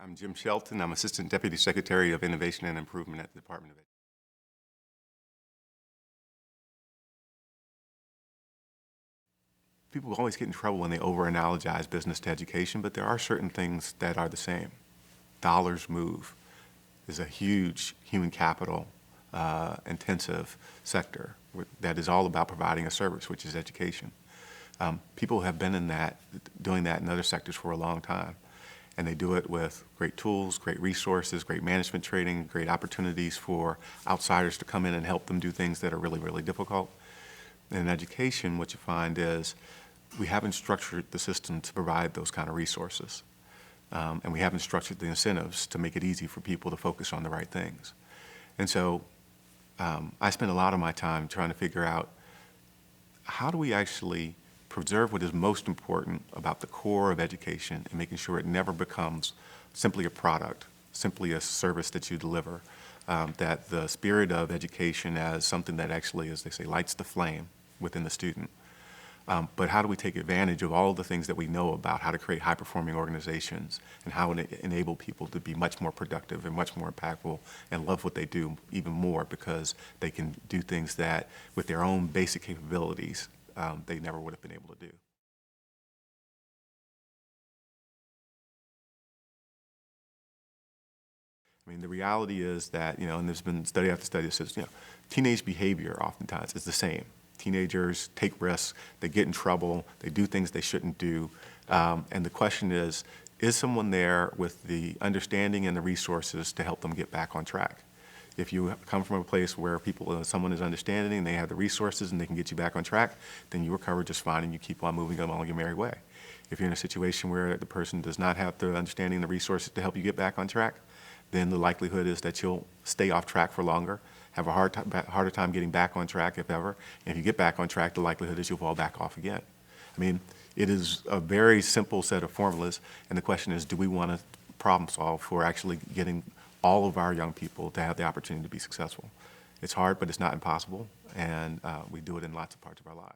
I'm Jim Shelton. I'm Assistant Deputy Secretary of Innovation and Improvement at the Department of Education. People always get in trouble when they over-analogize business to education, but there are certain things that are the same. Dollars move. Is a huge human capital intensive sector that is all about providing a service, which is education. People have been doing that in other sectors for a long time. And they do it with great tools, great resources, great management training, great opportunities for outsiders to come in and help them do things that are really, really difficult. And in education, what you find is we haven't structured the system to provide those kind of resources. And we haven't structured the incentives to make it easy for people to focus on the right things. And so I spend a lot of my time trying to figure out how do we actually preserve what is most important about the core of education and making sure it never becomes simply a product, simply a service that you deliver, that the spirit of education as something that actually, as they say, lights the flame within the student. But how do we take advantage of all of the things that we know about how to create high-performing organizations and how to enable people to be much more productive and much more impactful and love what they do even more because they can do things that, with their own basic capabilities, they never would have been able to do. I mean, the reality is that, and there's been study after study that says, teenage behavior oftentimes is the same. Teenagers take risks, they get in trouble, they do things they shouldn't do. And the question is someone there with the understanding and the resources to help them get back on track? If you come from a place where someone is understanding and they have the resources and they can get you back on track, then you recover just fine and you keep on moving along your merry way. If you're in a situation where the person does not have the understanding and the resources to help you get back on track, then the likelihood is that you'll stay off track for longer, have a harder time getting back on track, if ever. And if you get back on track, the likelihood is you'll fall back off again. I mean, it is a very simple set of formulas, and the question is, do we want to problem solve for actually getting all of our young people to have the opportunity to be successful? It's hard, but it's not impossible, and we do it in lots of parts of our lives.